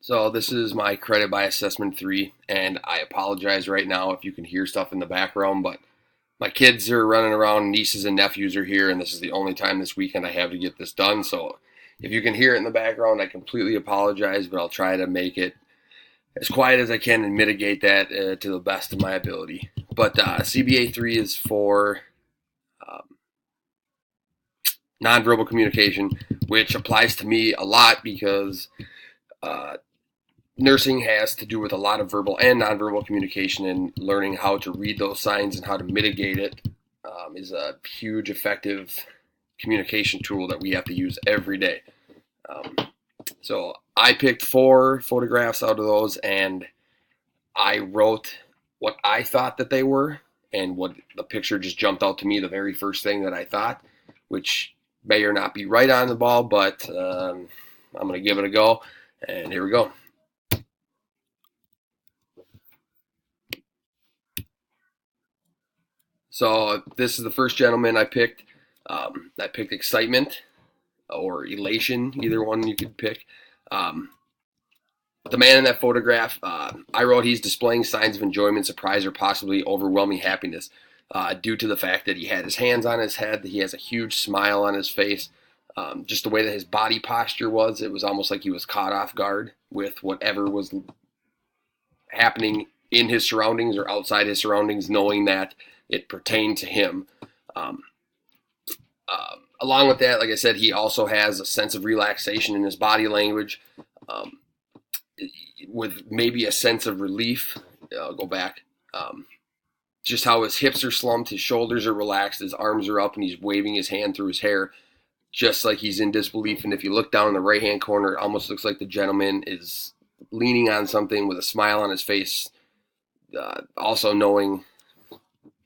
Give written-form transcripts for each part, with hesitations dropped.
So this is my credit by assessment 3, and I apologize right now if you can hear stuff in the background, but my kids are running around, nieces and nephews are here, and this is the only time this weekend I have to get this done. So if you can hear it in the background, I completely apologize, but I'll try to make it as quiet as I can and mitigate that to the best of my ability. But CBA3 is for um, nonverbal communication, which applies to me a lot because uh, nursing has to do with a lot of verbal and nonverbal communication, and learning how to read those signs and how to mitigate it is a huge effective communication tool that we have to use every day. Um, so I picked 4 photographs out of those, and I wrote what I thought that they were, and what the picture just jumped out to me, the very first thing that I thought, which may or not be right on the ball, but I'm going to give it a go, and here we go. So this is the first gentleman I picked. I picked excitement or elation, either one you could pick. Um, the man in that photograph, I wrote he's displaying signs of enjoyment, surprise, or possibly overwhelming happiness due to the fact that he had his hands on his head, that he has a huge smile on his face. Just the way that his body posture was, it was almost like he was caught off guard with whatever was happening in his surroundings or outside his surroundings, knowing that it pertained to him. Um, Along with that, like I said, he also has a sense of relaxation in his body language, um, with maybe a sense of relief. I'll go back. Just how his hips are slumped, his shoulders are relaxed, his arms are up, and he's waving his hand through his hair, just like he's in disbelief. And if you look down in the right-hand corner, it almost looks like the gentleman is leaning on something with a smile on his face, also knowing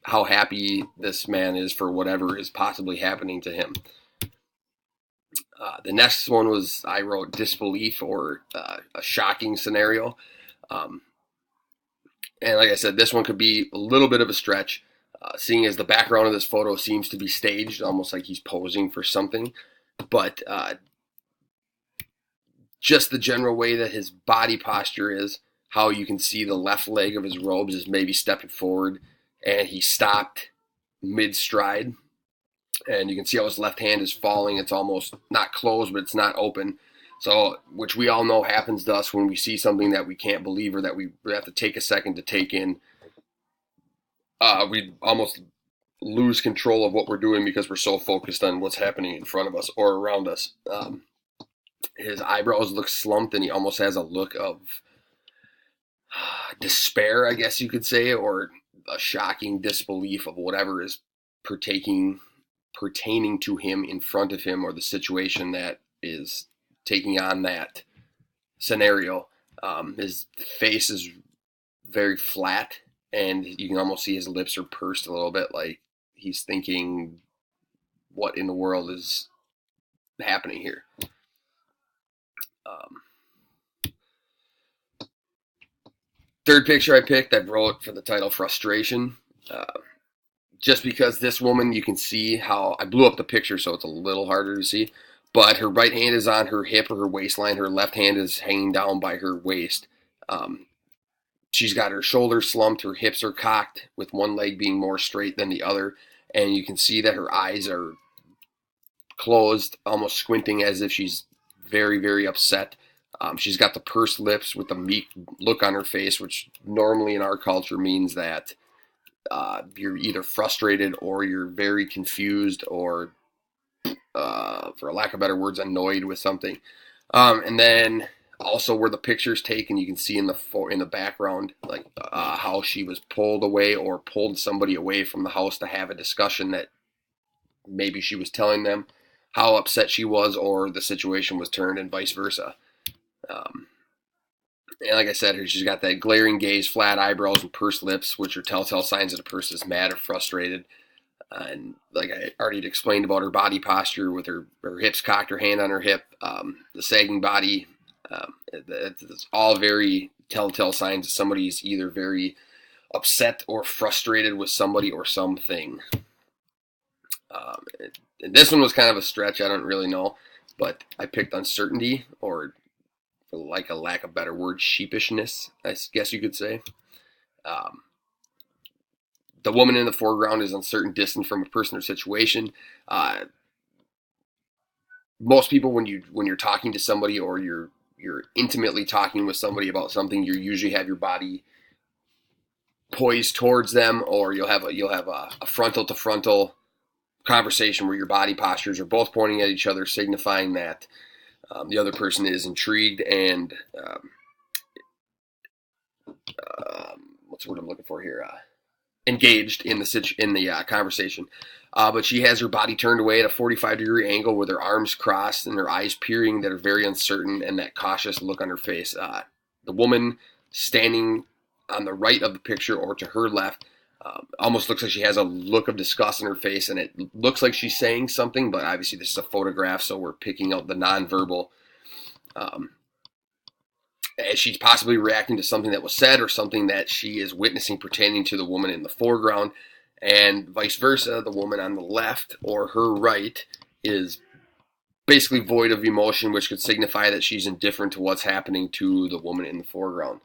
how happy this man is for whatever is possibly happening to him. The next one was, I wrote disbelief or a shocking scenario. Um, and like I said, this one could be a little bit of a stretch, seeing as the background of this photo seems to be staged, almost like he's posing for something. But just the general way that his body posture is, how you can see the left leg of his robes is maybe stepping forward, and he stopped mid-stride, and you can see how his left hand is falling. It's almost not closed, but it's not open. So, which we all know happens to us when we see something that we can't believe or that we have to take a second to take in. We almost lose control of what we're doing because we're so focused on what's happening in front of us or around us. His eyebrows look slumped, and he almost has a look of despair, I guess you could say, or a shocking disbelief of whatever is pertaining to him in front of him, or the situation that is taking on that scenario. His face is very flat, and you can almost see his lips are pursed a little bit, like he's thinking, what in the world is happening here? Um, Third picture I picked, I wrote for the title frustration. Just because this woman, you can see how I blew up the picture, so it's a little harder to see, but her right hand is on her hip or her waistline. Her left hand is hanging down by her waist. She's got her shoulders slumped, her hips are cocked, with one leg being more straight than the other, and you can see that her eyes are closed, almost squinting as if she's very, very upset. She's got the pursed lips with the meek look on her face, which normally in our culture means that you're either frustrated or you're very confused or, for lack of better words, annoyed with something. And then also where the picture's taken, you can see in the background, like how she was pulled away or pulled somebody away from the house to have a discussion that maybe she was telling them how upset she was, or the situation was turned, and vice versa. Um, and like I said, she's got that glaring gaze, flat eyebrows, and pursed lips, which are telltale signs that a person is mad or frustrated. And like I already explained about her body posture, with her hips cocked, her hand on her hip, the sagging body, it's all very telltale signs that somebody's either very upset or frustrated with somebody or something. And this one was kind of a stretch. I don't really know, but I picked uncertainty or for like a lack of better word, sheepishness, I guess you could say. Um, the woman in the foreground is uncertain, distant from a person or situation. Most people, when you're talking to somebody, or you're intimately talking with somebody about something, you usually have your body poised towards them, or you'll have a frontal to frontal conversation where your body postures are both pointing at each other, signifying that the other person is intrigued and what's the word I'm looking for here? Engaged in the conversation. But she has her body turned away at a 45-degree angle with her arms crossed and her eyes peering that are very uncertain, and that cautious look on her face. The woman standing on the right of the picture, or to her left, almost looks like she has a look of disgust in her face, and it looks like she's saying something, but obviously this is a photograph, so we're picking out the nonverbal. As she's possibly reacting to something that was said, or something that she is witnessing pertaining to the woman in the foreground, and vice versa. The woman on the left or her right is basically void of emotion, which could signify that she's indifferent to what's happening to the woman in the foreground.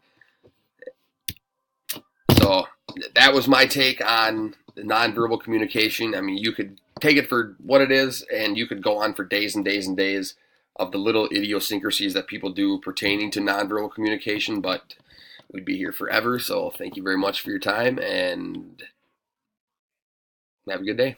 So that was my take on the nonverbal communication. I mean, you could take it for what it is, and you could go on for days and days and days of the little idiosyncrasies that people do pertaining to nonverbal communication, but we'd be here forever. So thank you very much for your time, and have a good day.